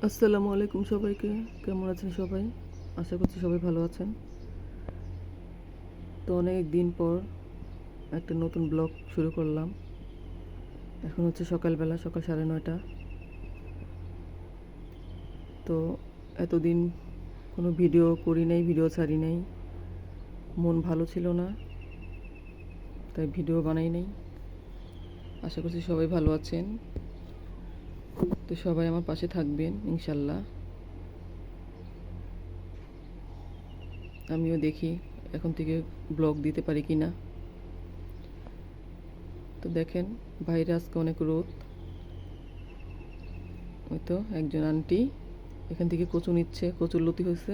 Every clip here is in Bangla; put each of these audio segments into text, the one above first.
আসসালামু আলাইকুম সবাইকে। কেমন আছেন সবাই? আশা করছি সবাই ভালো আছেন। তো অনেক দিন পর একটা নতুন ব্লগ শুরু করলাম। এখন হচ্ছে সকালবেলা, সকাল 9:30। তো এতদিন কোনো ভিডিও করি নাই, ভিডিও ছাড়ি নাই, মন ভালো ছিল না, তাই ভিডিও বানাই নাই। আশা করছি সবাই ভালো আছেন। তো সবাই আমার পাশে থাকবেন ইনশাল্লাহ। আমিও দেখি এখন থেকে ব্লগ দিতে পারি কি না। তো দেখেন বাইরে আজকে অনেক রোদ। ওই তো একজন আন্টি এখান থেকে কচু নিচ্ছে, কচুর লতি হয়েছে,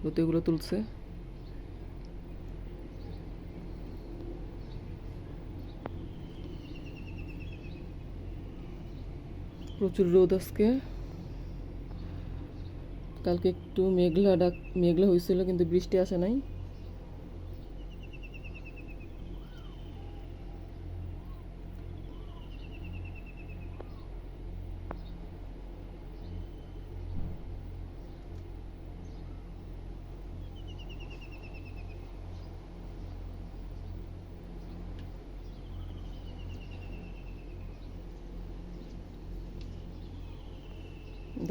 লতিগুলো তুলছে। প্রচুর রোদ আজকে। কালকে একটু মেঘলা হয়েছিল, কিন্তু বৃষ্টি আসে নাই।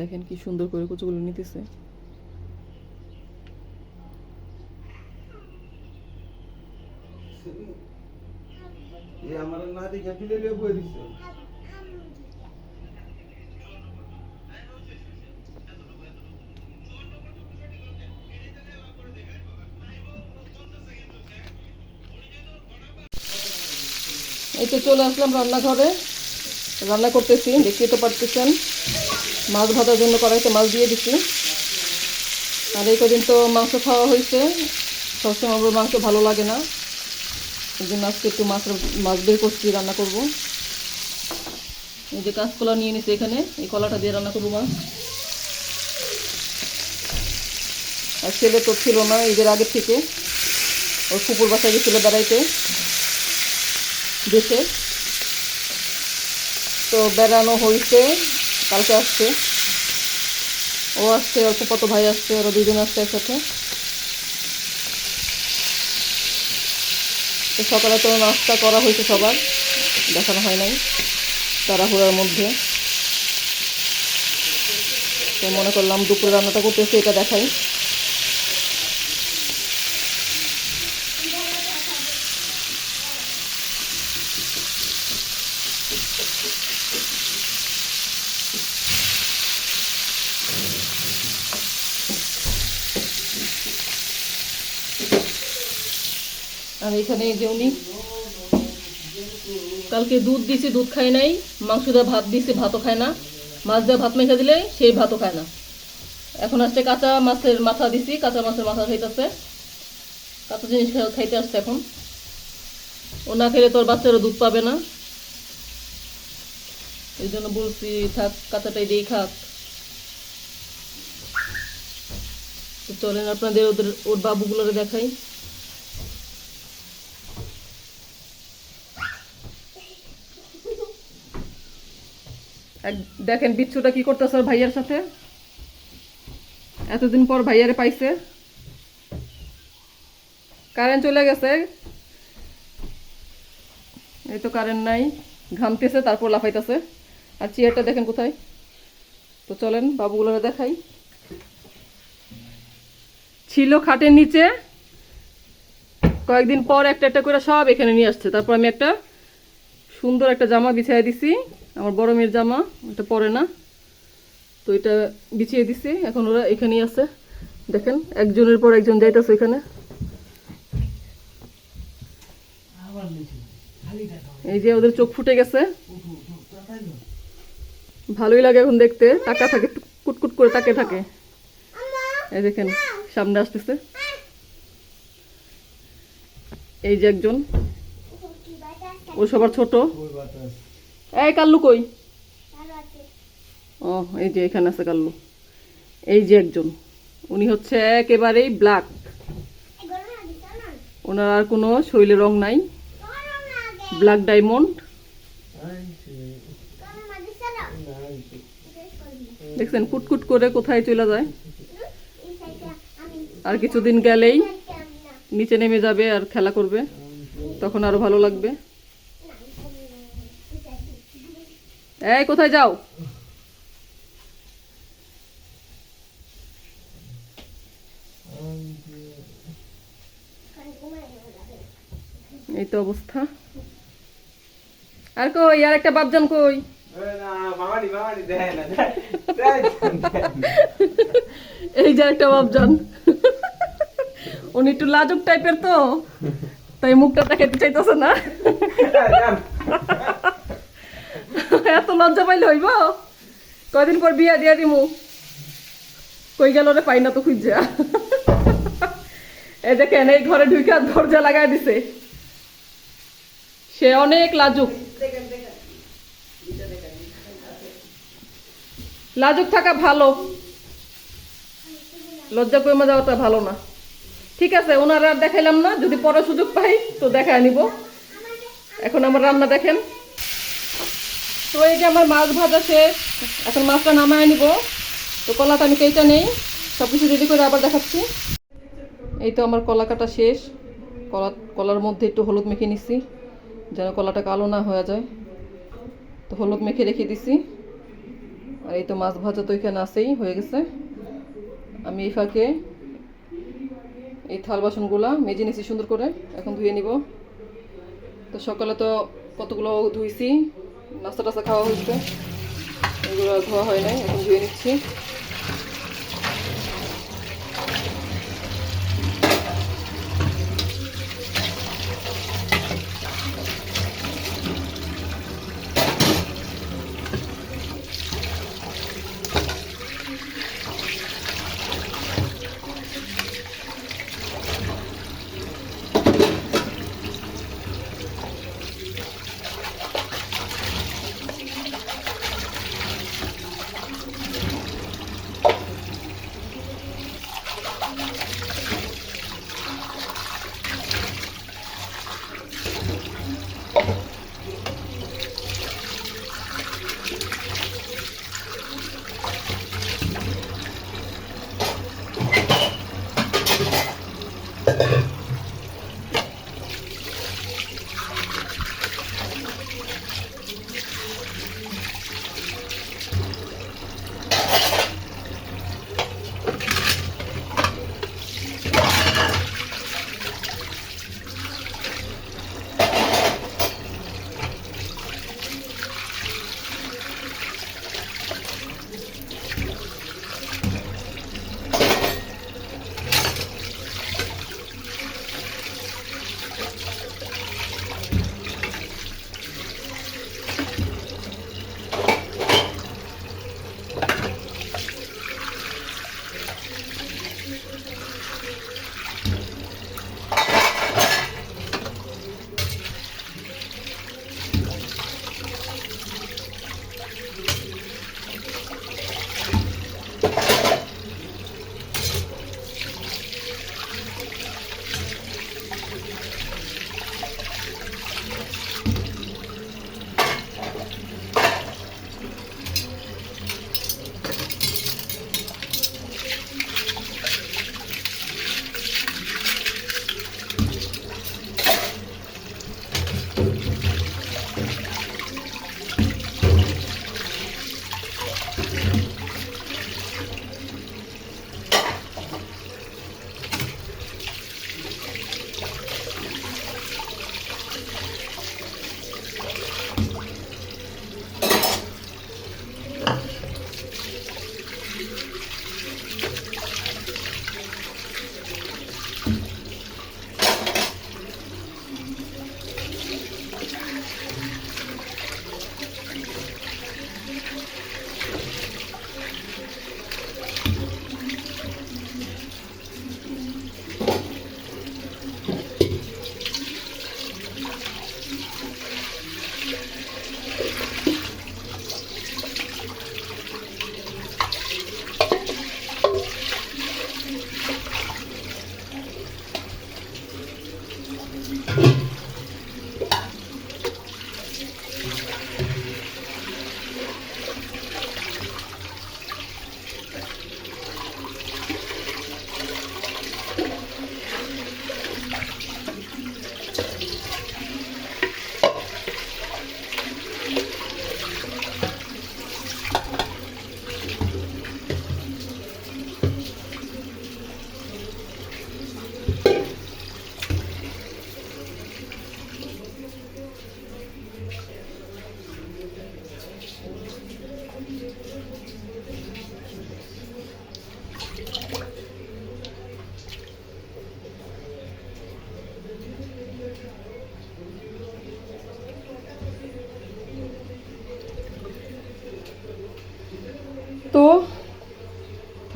দেখেন কি সুন্দর করে কচুগুলো নিতেছে। এই তো চলে আসলাম রান্নাঘরে, রান্না করতেছি, দেখতেই তো পারতেছেন। মাছ ভাজার জন্য কড়াইতে মাছ দিয়ে দিচ্ছি। আর এই কদিন তো মাংস খাওয়া হয়েছে, সবসময় আমার মাংস ভালো লাগে না, এই জন্য আজকে একটু মাছ বের করছি, রান্না করব। এই যে কাঁচকলা নিয়ে নিচ্ছি এখানে, এই কলাটা দিয়ে রান্না করবো মাছ। আর ছেলে তো ছিল না ঈদের আগের থেকে, ওর ফুপুর বাসায় গেছিলো বেড়াইতে দেশে। তো বেড়ানো হয়েছে, কালকে আসছে, ও আসছে, ওর ফুফাতো ভাই আসছে, ওরা দুজন আসছে একসাথে। তো সকালে তো নাস্তা করা হয়েছে সবার, দেখানো হয় নাই তাড়াহুড়ার মধ্যে। তো মনে করলাম দুপুরে রান্নাটা করতেছি, এটা দেখাই। আর এখানে যে উনি কালকে দুধ দিছি, দুধ খায় নাই। মাংস দিয়ে ভাত দিছি, ভাতও খায় না। মাছ দিয়ে ভাত মেখে দিলে সেই ভাতও খায় না। এখন আসছে কাঁচা মাছের মাথা দিছি, কাঁচা মাছের মাথা খাইতেছে, কাঁচা জিনিস খাইতে আসছে এখন। ও না খেলে তোর বাচ্চারা দুধ পাবে না, এই জন্য বলছি থাক, কাঁচাটাই দিয়েই খাক। তো চলেন আপনাদের ওর বাবুগুলোরে দেখাই। দেখেন বিচ্ছুটা কি করতেছে ভাইয়ার সাথে, এতদিন পর ভাইয়ারে পাইছে। কারেন্ট চলে গেছে, এই তো কারেন্ট নাই, ঘামতেছে তারপর লাফাইতেছে। আর চেয়ারটা দেখেন কোথায়। তো চলেন বাবুগুলোরে দেখাই। ছিল খাটের নিচে, কয়েকদিন পর একটা একটা করে সব এখানে নিয়ে আসছে। তারপর আমি একটা সুন্দর একটা জামা বিছিয়ে দিছি, আমার বড় মেয়ের জামা, এটা পরে না, তো এটা বিছিয়ে দিছি। এখন ওরা এখানেই আছে, দেখেন একজনের পর একজন যাইতেছে এখানে। এই যে ওদের চোখ ফুটে গেছে, ভালোই লাগে এখন দেখতে, টাকা থাকে, কুটকুট করে তাকে থাকে। এই দেখেন সামনে আসতেছে, এই যে একজন, ও সবার ছোট। এই কাল্লু কই? ও এই যে এখানে আছে কাল্লু। এই যে একজন, উনি হচ্ছে একেবারেই ব্ল্যাক, ওনার আর কোনো শরীরে রং নাই, ব্ল্যাক ডায়মন্ড। দেখছেন কুটকুট করে কোথায় চলে যায়। আর কিছুদিন গেলেই নিচে নেমে যাবে আর খেলা করবে, তখন আরো ভালো লাগবে। এই কোথায় যাও? এই তো অবস্থা। আর কই আর একটা বাপজান কই? এই যে একটা বাপজান, উনি একটু লাজুক টাইপের তো, তাই মুখটা দেখাতে চাইতেছে না। এত লজ্জা পাইলে হইব? কয়দিন পর বিয়া দিয়া দিমু। কই গেল রে, পাই না তো খুঁজা। এই দেখেন এই ঘরে ঢুইকা দরজা লাগাই দিছে। সে অনেক লাজুক। লাজুক থাকা ভালো, লজ্জা কমে যাওয়াটা ভালো না। ঠিক আছে, ওনারা আর দেখাইলাম না, যদি পরে সুযোগ পাই তো দেখায় নিব। এখন আমার রান্না দেখেন। তো এই যে আমার মাছ ভাজা শেষ, এখন মাছটা নামায় নিব। তো কলাটা আমি কেটে নেই, সব কিছু রেডি করে আবার দেখাচ্ছি। এই তো আমার কলা কাটা শেষ। কলার মধ্যে একটু হলুদ মেখে নিচ্ছি, যেন কলাটা কালো না হয়ে যায়। তো হলুদ মেখে রেখে দিছি। আর এই তো মাছ ভাজা তো এখানে আছেই, হয়ে গেছে। আমি এই ফাঁকে এই থাল বাসনগুলা মেজে নিছি সুন্দর করে, এখন ধুয়ে নিব। তো সকালে তো কতগুলো ধুইছি, নাস্তা টাস্তা খাওয়া হয়েছে, এগুলো ধোয়া হয় নাই, এখন ধুয়ে নিচ্ছি।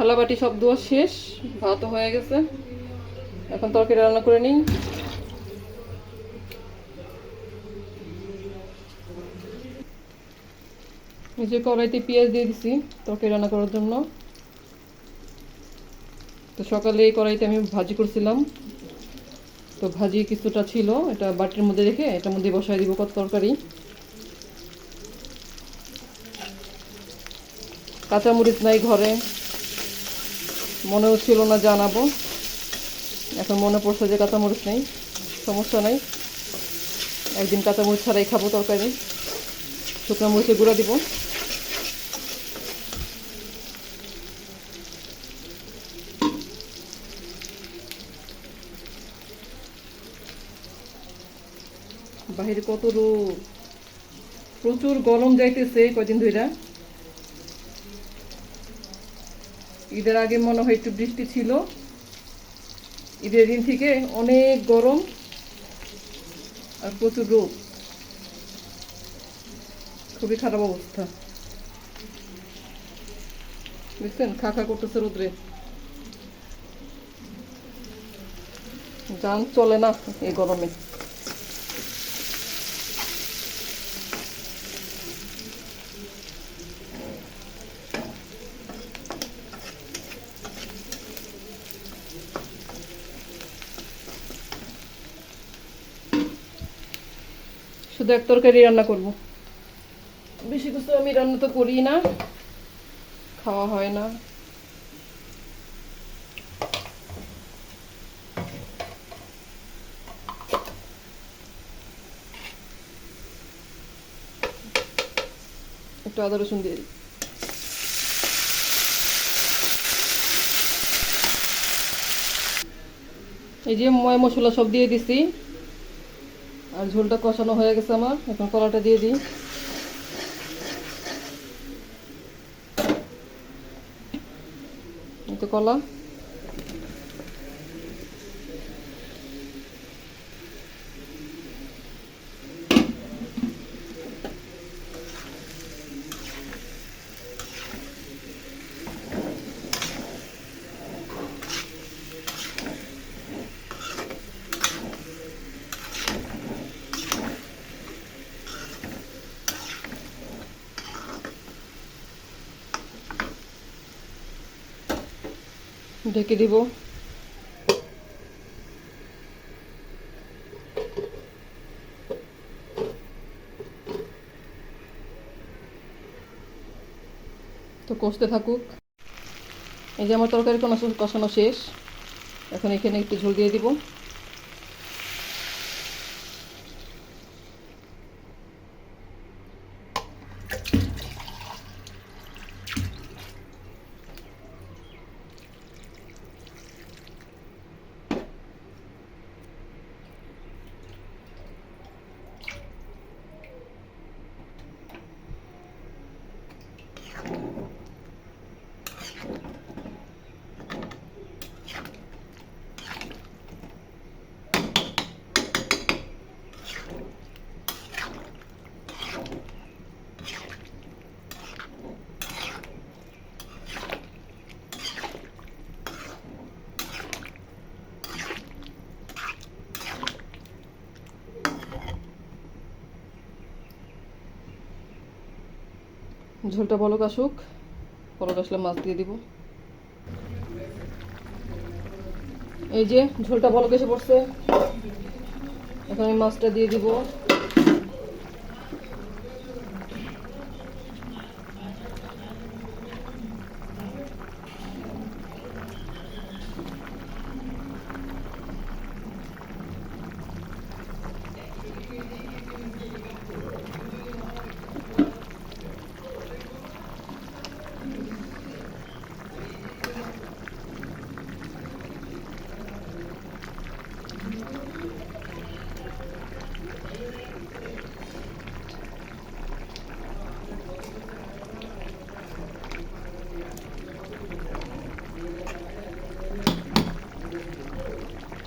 থালা বাটি সব ধোয়া শেষ, ভাতও হয়ে গেছে। এখন তরকারি রান্না করে নিই। এই যে কড়াইতে পেঁয়াজ দিয়ে দিছি তরকারি রান্না করার জন্য। তো সকালে এই কড়াইতে আমি ভাজি করছিলাম, তো ভাজি কিছুটা ছিল, এটা বাটির মধ্যে রেখে এটার মধ্যে বসাই দিব কত তরকারি। কাঁচামরিচ নাই ঘরে, মনেও ছিল না জানাবো, এখন মনে পড়ছে যে কাঁচামরিচ নেই, সমস্যা নাই, একদিন কাঁচামরিচ ছাড়াই খাবো তরকারি। শুকনো মরিচের গুঁড়া দিব। বাহিরে কত রোদ, প্রচুর গরম যাইতেছে কয়দিন ধইরা। ঈদের আগে মনে হয় একটু বৃষ্টি ছিল, ঈদের দিন থেকে অনেক গরম আর প্রচুর রোদ, খুবই খারাপ অবস্থা। বুঝছেন, খা খা করতেছে রোদ্রে, যান চলে না এই গরমে। শুধু এক তরকারি রান্না করব, বেশি কিছু আমি রান্না তো করি না, খাওয়া হয় না। একটু আদা রসুন দিয়ে দিই। এই যে ময় মশলা সব দিয়ে দিছি, আর ঝোলটা কষানো হয়ে গেছে আমার। এখন কলাটা দিয়ে দিই। এই তো কলা, ঢেকে দিব। তো কষতে থাকুক। এই যে আমার তরকারি কষানো শেষ, এখন এখানে একটু ঝোল দিয়ে দিব। ঝোলটা বলক আসুক, বলক আসলে মাছ দিয়ে দিব। এই যে ঝোলটা বলক এসে পড়ছে, এখন আমি মাছটা দিয়ে দিব।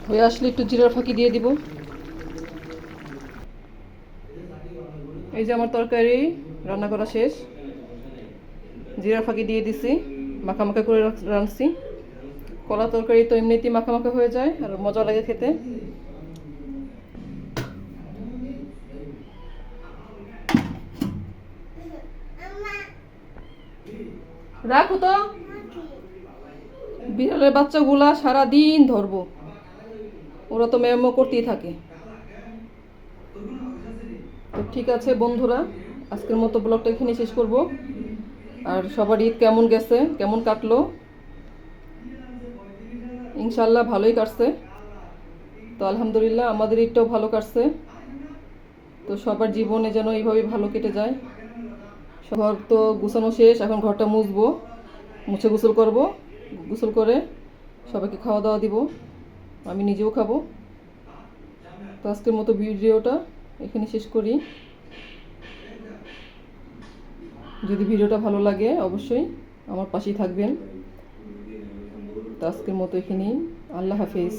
হয়ে আসলে একটু জিরার ফাঁকি দিয়ে দিব। এই যে আমার তরকারি রান্না করা শেষ, জিরার ফাঁকি দিয়ে দিছি। মাখা মাখা করে রাঁধছি। কলা তরকারি তো এমনিতেই মাখা মাখা হয়ে যায় আর মজা লাগে খেতে। রাখো তো, বিড়ালের বাচ্চাগুলা সারাদিন ধরবো, ওরা তো ম্যামও করতেই থাকে। তো ঠিক আছে বন্ধুরা, আজকের মতো ব্লগটা এখানে শেষ করব। আর সবার ঈদ কেমন গেছে, কেমন কাটলো? ইনশাল্লাহ ভালোই কাটছে। তো আলহামদুলিল্লাহ আমাদের ঈদটাও ভালো কাটছে। তো সবার জীবনে যেন এইভাবেই ভালো কেটে যায়। ঘর তো গুছানো শেষ, এখন ঘরটা মুছবো, মুছে গোসল করব। গোসল করে সবাইকে খাওয়া দাওয়া দিব, আমি নিজেও খাবো। তো আজকের মতো ভিডিওটা এখানে শেষ করি। যদি ভিডিওটা ভালো লাগে অবশ্যই আমার পাশেই থাকবেন। তো আজকের মতো এখানেই, আল্লাহ হাফেজ।